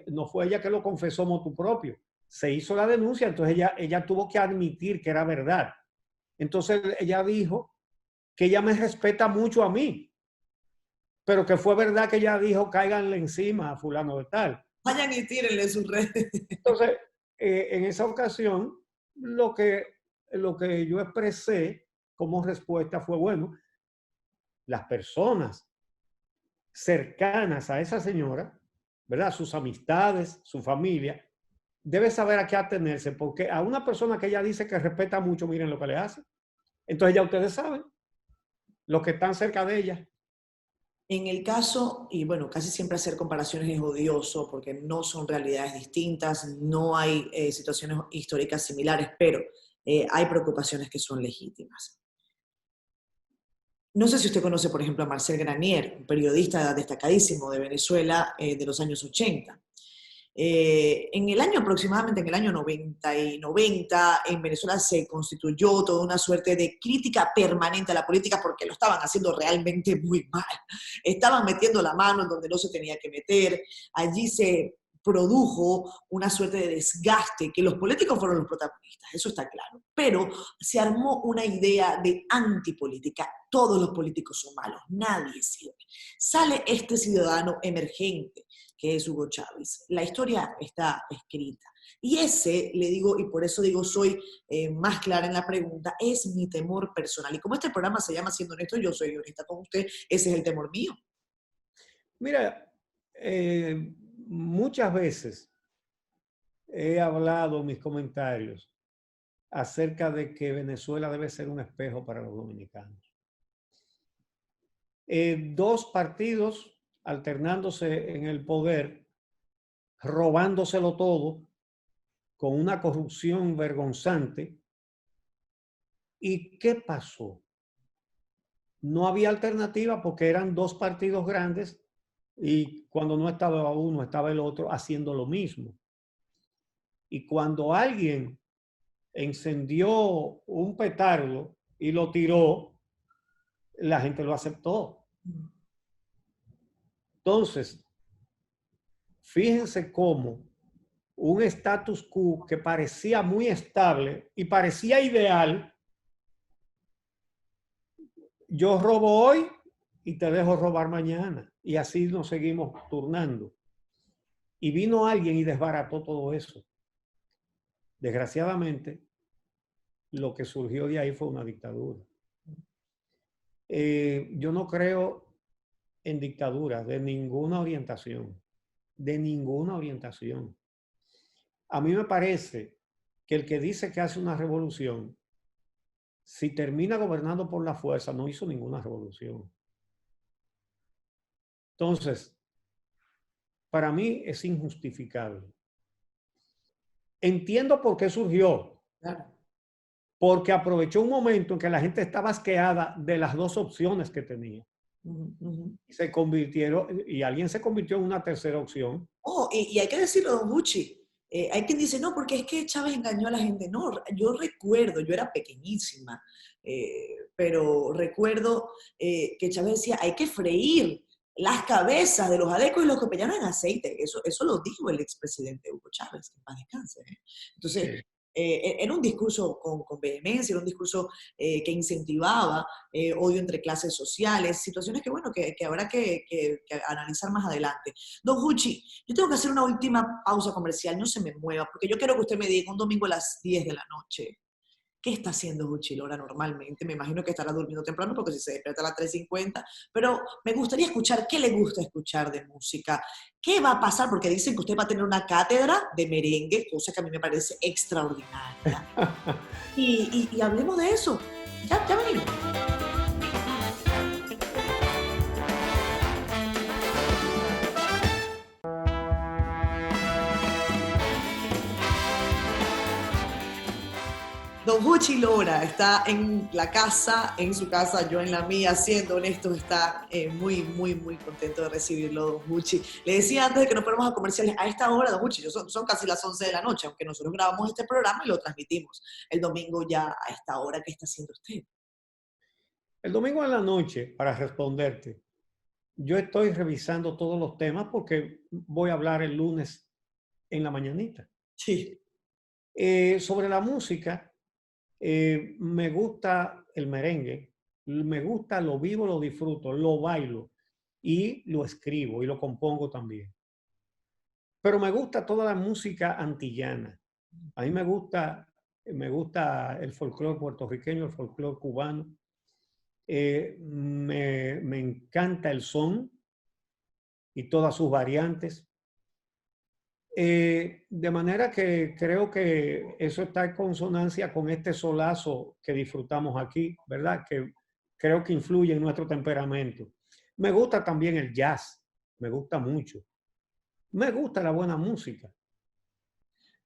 no fue ella que lo confesó motu propio, se hizo la denuncia, entonces ella tuvo que admitir que era verdad. Entonces ella dijo que ella me respeta mucho a mí, pero que fue verdad que ella dijo cáiganle encima a fulano de tal. Vayan y tírenle sus redes. Entonces, en esa ocasión, lo que yo expresé como respuesta fue, bueno, las personas cercanas a esa señora, ¿verdad? Sus amistades, su familia, debe saber a qué atenerse, porque a una persona que ella dice que respeta mucho, miren lo que le hace. Entonces ya ustedes saben, los que están cerca de ella. En el caso, y bueno, casi siempre hacer comparaciones es odioso porque no son realidades distintas, no hay situaciones históricas similares, pero hay preocupaciones que son legítimas. No sé si usted conoce, por ejemplo, a Marcel Granier, un periodista destacadísimo de Venezuela de los años 80. En el año aproximadamente, en el año 90, en Venezuela se constituyó toda una suerte de crítica permanente a la política porque lo estaban haciendo realmente muy mal. Estaban metiendo la mano en donde no se tenía que meter. Allí se produjo una suerte de desgaste, que los políticos fueron los protagonistas, eso está claro. Pero se armó una idea de antipolítica. Todos los políticos son malos, nadie sirve. Sale este ciudadano emergente, que es Hugo Chávez. La historia está escrita. Y ese, le digo, y por eso digo, soy más clara en la pregunta, es mi temor personal. Y como este programa se llama Siendo Honesto, yo soy honesta con usted, ese es el temor mío. Mira, muchas veces he hablado mis comentarios acerca de que Venezuela debe ser un espejo para los dominicanos. Dos partidos alternándose en el poder, robándoselo todo, con una corrupción vergonzante. ¿Y qué pasó? No había alternativa porque eran dos partidos grandes y cuando no estaba uno, estaba el otro haciendo lo mismo. Y cuando alguien encendió un petardo y lo tiró, la gente lo aceptó. Entonces, fíjense cómo un status quo que parecía muy estable y parecía ideal, yo robo hoy y te dejo robar mañana. Y así nos seguimos turnando. Y vino alguien y desbarató todo eso. Desgraciadamente, lo que surgió de ahí fue una dictadura. Yo no creo en dictaduras de ninguna orientación, de ninguna orientación. A mí me parece que el que dice que hace una revolución, si termina gobernando por la fuerza, no hizo ninguna revolución. Entonces, para mí es injustificable. Entiendo por qué surgió. Claro. Porque aprovechó un momento en que la gente estaba asqueada de las dos opciones que tenía. Y se convirtieron, y alguien se convirtió en una tercera opción. Oh, y hay que decirlo, don Gucci. Hay quien dice, no, porque es que Chávez engañó a la gente. No, yo recuerdo, yo era pequeñísima, pero recuerdo que Chávez decía, hay que freír las cabezas de los adecos y los copellanos en aceite. Eso lo dijo el expresidente Hugo Chávez, que en paz descanse. Entonces, Sí. Era un discurso con vehemencia, era un discurso que incentivaba odio entre clases sociales, situaciones que, bueno, que habrá que analizar más adelante. Don Gucci, yo tengo que hacer una última pausa comercial, no se me mueva, porque yo quiero que usted me diga un domingo a las 10 de la noche, ¿qué está haciendo Gucci Lora normalmente? Me imagino que estará durmiendo temprano porque si se despierta a las 3:50, pero me gustaría escuchar qué le gusta escuchar de música. ¿Qué va a pasar? Porque dicen que usted va a tener una cátedra de merengue, cosa que a mí me parece extraordinaria. Y hablemos de eso. Ya venimos. Don Gucci Lora está en la casa, en su casa, yo en la mía, siendo honestos, está muy, muy, muy contento de recibirlo, don Gucci. Le decía antes de que nos fuéramos a comerciales, a esta hora, don Gucci, son casi las 11 de la noche, aunque nosotros grabamos este programa y lo transmitimos el domingo ya a esta hora. ¿Qué está haciendo usted? El domingo en la noche, para responderte, yo estoy revisando todos los temas porque voy a hablar el lunes en la mañanita. Sí. Sobre la música, me gusta el merengue, me gusta, lo vivo, lo disfruto, lo bailo y lo escribo y lo compongo también. Pero me gusta toda la música antillana. A mí me gusta el folclore puertorriqueño, el folclore cubano. Me encanta el son y todas sus variantes. De manera que creo que eso está en consonancia con este solazo que disfrutamos aquí, ¿verdad? Que creo que influye en nuestro temperamento. Me gusta también el jazz, me gusta mucho. Me gusta la buena música.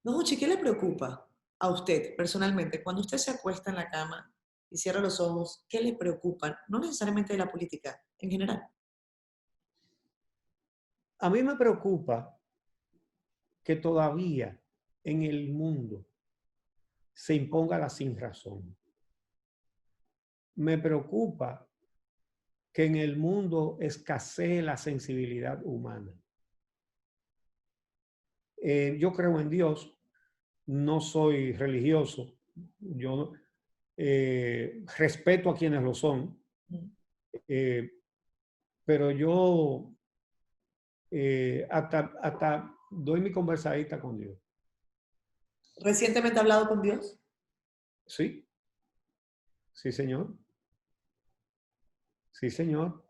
Don Gucci, ¿qué le preocupa a usted personalmente cuando usted se acuesta en la cama y cierra los ojos? ¿Qué le preocupa? No necesariamente de la política, en general. A mí me preocupa que todavía en el mundo se imponga la sinrazón. Me preocupa que en el mundo escasee la sensibilidad humana. Yo creo en Dios, no soy religioso, yo respeto a quienes lo son, pero yo hasta doy mi conversadita con Dios. ¿Recientemente ha hablado con Dios? Sí, sí, señor. Sí, señor.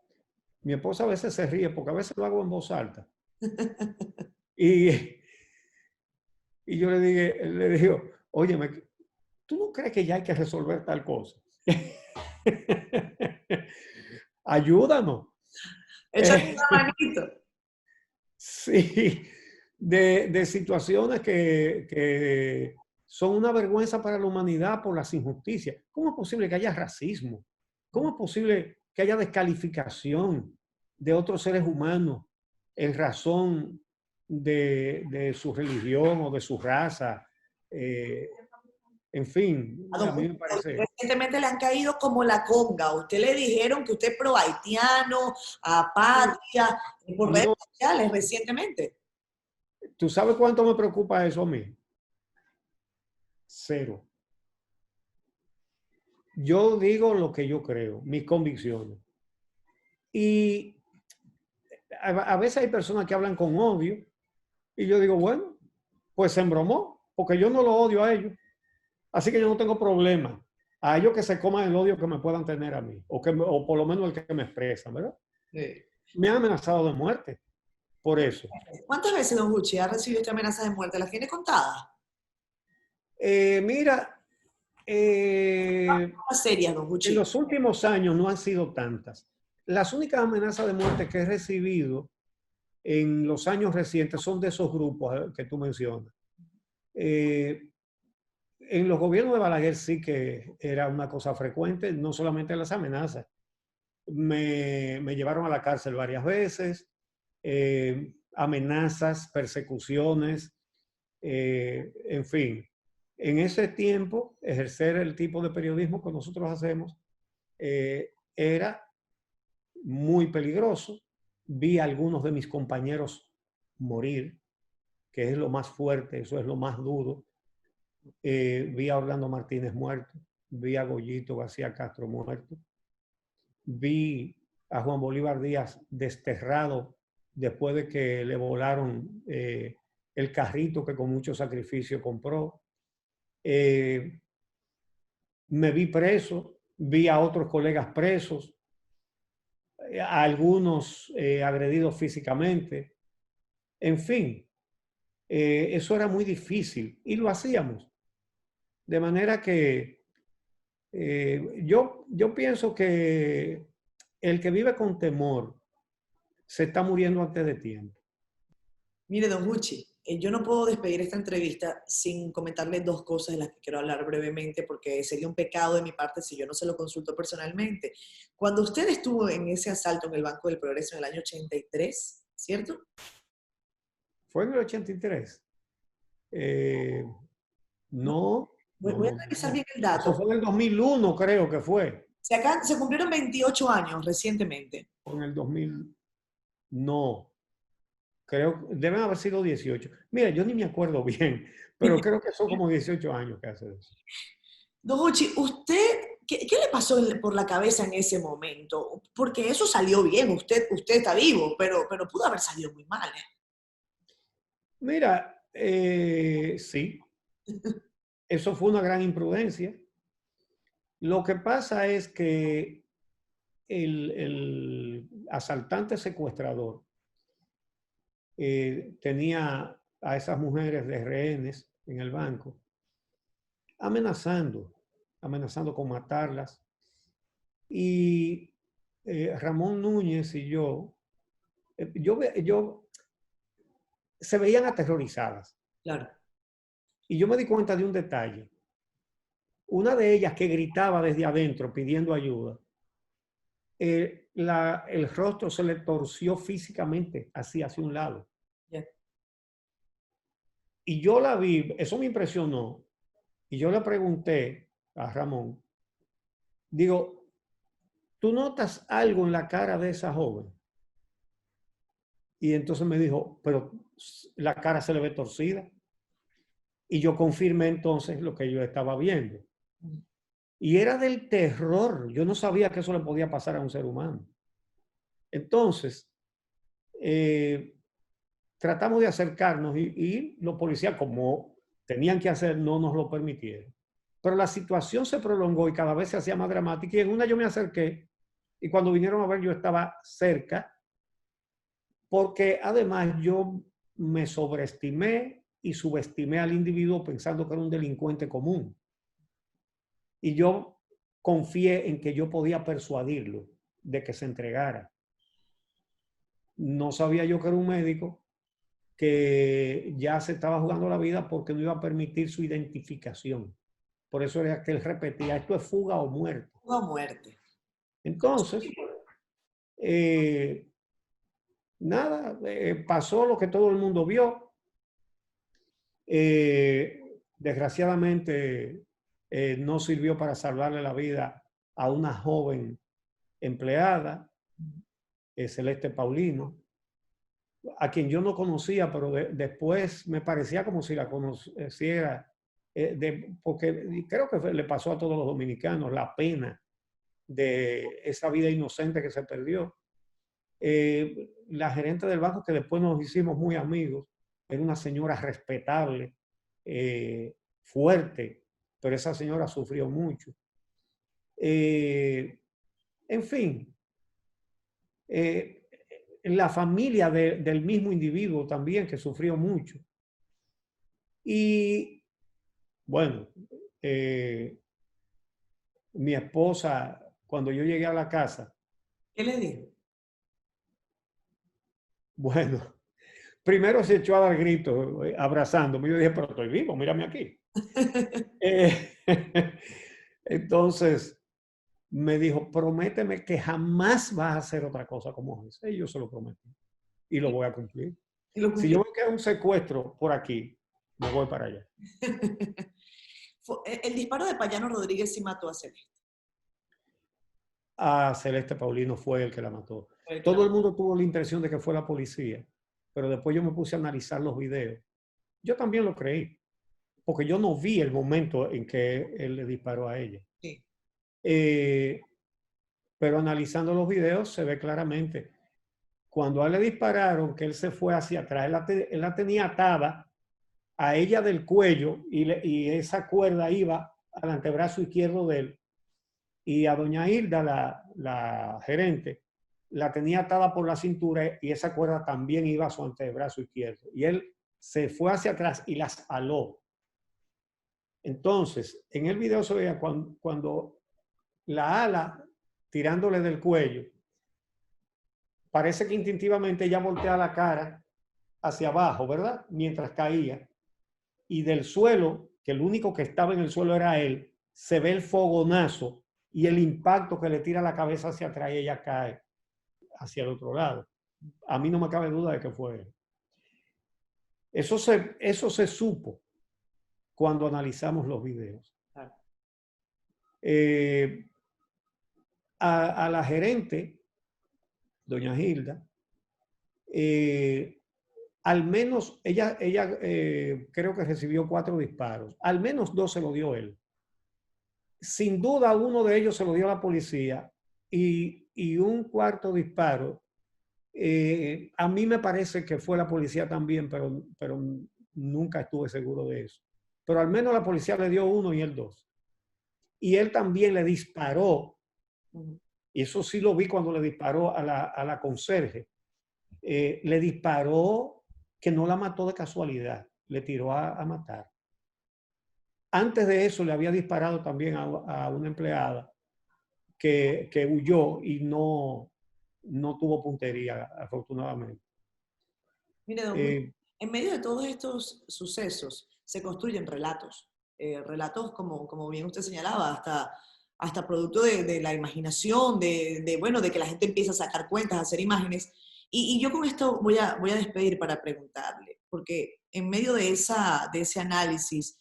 Mi esposa a veces se ríe porque a veces lo hago en voz alta. Y yo le digo, óyeme, ¿tú no crees que ya hay que resolver tal cosa? Ayúdanos. Échate una manito. Sí, de situaciones que son una vergüenza para la humanidad por las injusticias. ¿Cómo es posible que haya racismo? ¿Cómo es posible que haya descalificación de otros seres humanos en razón de su religión o de su raza? En fin, a mí me parece... Recientemente le han caído como la conga. Usted le dijeron que usted es pro haitiano, apatria, por redes sociales recientemente. ¿Tú sabes cuánto me preocupa eso a mí? Cero. Yo digo lo que yo creo, mis convicciones. Y a veces hay personas que hablan con odio y yo digo, bueno, pues se embromó, porque yo no lo odio a ellos. Así que yo no tengo problema. A ellos que se coman el odio que me puedan tener a mí, o por lo menos el que me expresan, ¿verdad? Sí. me han amenazado de muerte por eso. ¿Cuántas veces, don Huchi, ha recibido usted amenazas de muerte? ¿Las tiene contadas? Mira, Más serias, don en Huchi. los últimos años no han sido tantas. Las únicas amenazas de muerte que he recibido en los años recientes son de esos grupos que tú mencionas. En los gobiernos de Balaguer sí que era una cosa frecuente, no solamente las amenazas. Me llevaron a la cárcel varias veces, amenazas, persecuciones, en fin. En ese tiempo, ejercer el tipo de periodismo que nosotros hacemos era muy peligroso. Vi a algunos de mis compañeros morir, que es lo más fuerte, eso es lo más duro. Vi a Orlando Martínez muerto, vi a Goyito García Castro muerto, vi a Juan Bolívar Díaz desterrado después de que le volaron el carrito que con mucho sacrificio compró. Me vi preso, vi a otros colegas presos, a algunos agredidos físicamente. En fin, eso era muy difícil y lo hacíamos. De manera que yo pienso que el que vive con temor se está muriendo antes de tiempo. Mire, don Huchi, yo no puedo despedir esta entrevista sin comentarle dos cosas de las que quiero hablar brevemente, porque sería un pecado de mi parte si yo no se lo consulto personalmente. Cuando usted estuvo en ese asalto en el Banco del Progreso en el año 83, ¿cierto? ¿Fue en el 83? No, Voy a revisar bien el dato. Eso fue en el 2001, creo que fue. Se cumplieron 28 años recientemente. O en el 2000, no. Creo, deben haber sido 18. Mira, yo ni me acuerdo bien, pero creo que son como 18 años que hace eso. Don Uchi, ¿usted qué le pasó por la cabeza en ese momento? Porque eso salió bien, usted está vivo, pero pudo haber salido muy mal. Mira, sí, eso fue una gran imprudencia. Lo que pasa es que el asaltante secuestrador tenía a esas mujeres de rehenes en el banco, amenazando con matarlas. Y Ramón Núñez y yo se veían aterrorizadas. Claro. Y yo me di cuenta de un detalle. Una de ellas que gritaba desde adentro pidiendo ayuda, el rostro se le torció físicamente así hacia un lado. Yeah. Y yo la vi, eso me impresionó. Y yo le pregunté a Ramón, digo, ¿tú notas algo en la cara de esa joven? Y entonces me dijo, pero la cara se le ve torcida. Y yo confirmé entonces lo que yo estaba viendo. Y era del terror. Yo no sabía que eso le podía pasar a un ser humano. Entonces, tratamos de acercarnos y los policías, como tenían que hacer, no nos lo permitieron. Pero la situación se prolongó y cada vez se hacía más dramática. Y en una yo me acerqué y cuando vinieron a ver yo estaba cerca, porque además yo me sobreestimé y subestimé al individuo pensando que era un delincuente común. Y yo confié en que yo podía persuadirlo de que se entregara. No sabía yo que era un médico que ya se estaba jugando la vida porque no iba a permitir su identificación. Por eso era que él repetía, esto es fuga o muerte. Fuga o muerte. Entonces, nada, pasó lo que todo el mundo vio. Desgraciadamente, no sirvió para salvarle la vida a una joven empleada, Celeste Paulino, a quien yo no conocía, pero después me parecía como si la conociera, porque creo que le pasó a todos los dominicanos la pena de esa vida inocente que se perdió. La gerente del banco, que después nos hicimos muy amigos, era una señora respetable, fuerte, pero esa señora sufrió mucho. En fin, la familia del mismo individuo también, que sufrió mucho. Y bueno, mi esposa, cuando yo llegué a la casa, ¿Qué le dijo? bueno, primero se echó a dar gritos, abrazándome. Yo dije, pero estoy vivo, mírame aquí. Eh, entonces me dijo, prométeme que jamás vas a hacer otra cosa como esa. Y yo se lo prometí. Y lo voy a cumplir. Y lo Si cumplió. yo veo que hay un secuestro por aquí, me voy para allá. El disparo de Payano Rodríguez sí mató a Celeste. A Celeste Paulino fue el que la mató. Fue el que la Todo el mató. mundo tuvo la impresión de que fue la policía, pero después yo me puse a analizar los videos. Yo también lo creí, porque yo no vi el momento en que él le disparó a ella. Sí. Pero analizando los videos se ve claramente. Cuando a él le dispararon, que él se fue hacia atrás, él la tenía atada a ella del cuello y esa cuerda iba al antebrazo izquierdo de él. Y a doña Hilda, la gerente, la tenía atada por la cintura y esa cuerda también iba a su antebrazo izquierdo. Y él se fue hacia atrás y las aló. Entonces, en el video se veía cuando la ala tirándole del cuello, parece que instintivamente ella voltea la cara hacia abajo, ¿verdad? Mientras caía. Y del suelo, que el único que estaba en el suelo era él, se ve el fogonazo y el impacto que le tira la cabeza hacia atrás y ella cae hacia el otro lado. A mí no me cabe duda de que fue él. Eso se supo cuando analizamos los videos. A la gerente, doña Hilda, al menos ella creo que recibió 4 disparos. Al menos 2 se lo dio él. Sin duda uno de ellos se lo dio a la policía y un cuarto disparo, a mí me parece que fue la policía también, pero nunca estuve seguro de eso. Pero al menos la policía le dio 1 y él 2. Y él también le disparó, y eso sí lo vi cuando le disparó a la conserje. Le disparó que no la mató de casualidad, le tiró a matar. Antes de eso le había disparado también a una empleada que huyó y no tuvo puntería, afortunadamente. Mire, don Julio, en medio de todos estos sucesos se construyen relatos. Relatos, como bien usted señalaba, hasta producto de la imaginación, bueno, de que la gente empieza a sacar cuentas, a hacer imágenes. Y yo con esto voy a despedir para preguntarle, porque en medio de ese análisis,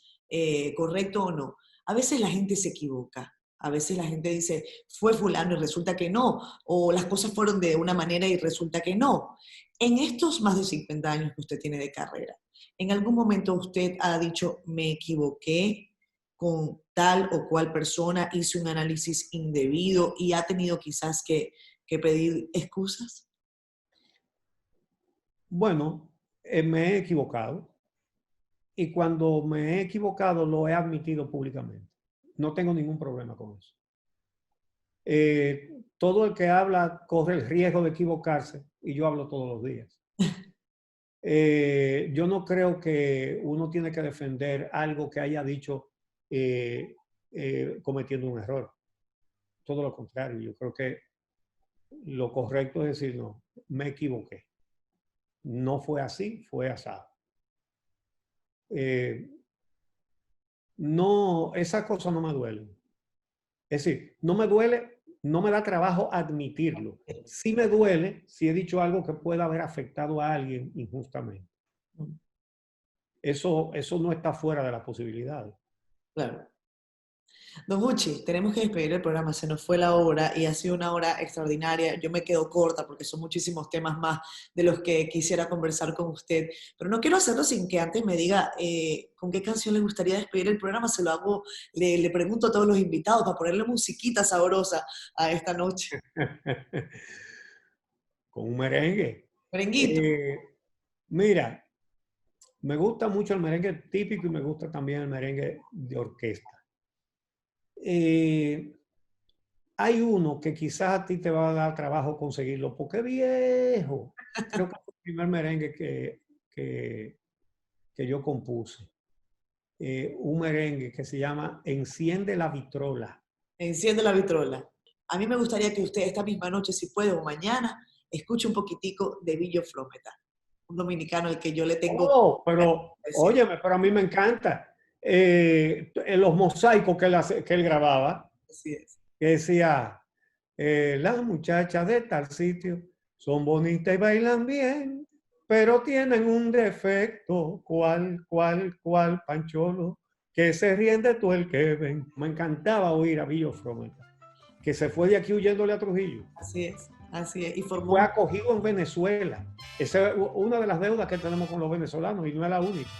correcto o no, a veces la gente se equivoca. A veces la gente dice, fue fulano y resulta que no, o las cosas fueron de una manera y resulta que no. En estos más de 50 años que usted tiene de carrera, ¿en algún momento usted ha dicho, me equivoqué con tal o cual persona, hice un análisis indebido y ha tenido quizás que pedir excusas? Bueno, me he equivocado y cuando me he equivocado lo he admitido públicamente. No tengo ningún problema con eso. Todo el que habla corre el riesgo de equivocarse y yo hablo todos los días. Yo no creo que uno tiene que defender algo que haya dicho cometiendo un error. Todo lo contrario, yo creo que lo correcto es decir, no, me equivoqué. No fue así, fue asado. No, esas cosas no me duelen. Es decir, no me duele, no me da trabajo admitirlo. Sí me duele si he dicho algo que pueda haber afectado a alguien injustamente. Eso no está fuera de las posibilidades. Claro. Don Gucci, tenemos que despedir el programa, se nos fue la hora y ha sido una hora extraordinaria. Yo me quedo corta porque son muchísimos temas más de los que quisiera conversar con usted, pero no quiero hacerlo sin que antes me diga con qué canción le gustaría despedir el programa. Se lo hago, le pregunto a todos los invitados para ponerle musiquita sabrosa a esta noche. Con un merengue. Merenguito. Mira, me gusta mucho el merengue típico y me gusta también el merengue de orquesta. hay uno que quizás a ti te va a dar trabajo conseguirlo, porque es viejo. Creo que fue el primer merengue que yo compuse. Un merengue que se llama Enciende la Vitrola. Enciende la vitrola. A mí me gustaría que usted esta misma noche, si puede, o mañana, escuche un poquitico de Billo Frometa, un dominicano al que yo le tengo... Oh, pero, óyeme, pero a mí me encanta. Los mosaicos que él grababa, Así es. que decía, las muchachas de tal sitio son bonitas y bailan bien, pero tienen un defecto, cual, Pancholo, que se ríen de todo el que ven. Me encantaba oír a Billo Frometa, que se fue de aquí huyéndole a Trujillo. Así es, así es. Y formó... Fue acogido en Venezuela. Esa es una de las deudas que tenemos con los venezolanos y no es la única.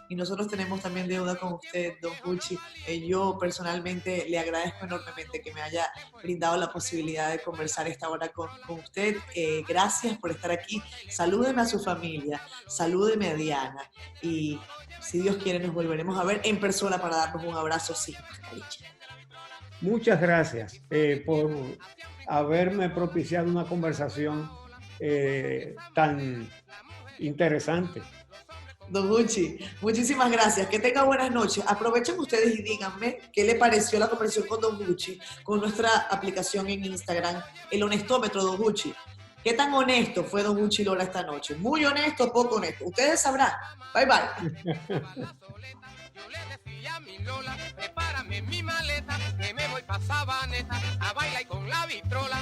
Y nosotros tenemos también deuda con usted, don Pucci. Yo personalmente le agradezco enormemente que me haya brindado la posibilidad de conversar esta hora con usted. Gracias por estar aquí. Salúdeme a su familia, salúdeme a Diana y si Dios quiere nos volveremos a ver en persona para darnos un abrazo sin mascarilla. Muchas gracias por haberme propiciado una conversación tan interesante. Don Pucci, muchísimas gracias. Que tenga buenas noches. Aprovechen ustedes y díganme qué le pareció la conversación con Don Pucci, con nuestra aplicación en Instagram, el honestómetro Don Pucci. ¿Qué tan honesto fue Don Pucci Lora esta noche? ¿Muy honesto o poco honesto? Ustedes sabrán. Bye, bye. Yo le decía a mi Lola, prepárame mi maleta, que me voy pa' Sabaneta, a bailar con la vitrola.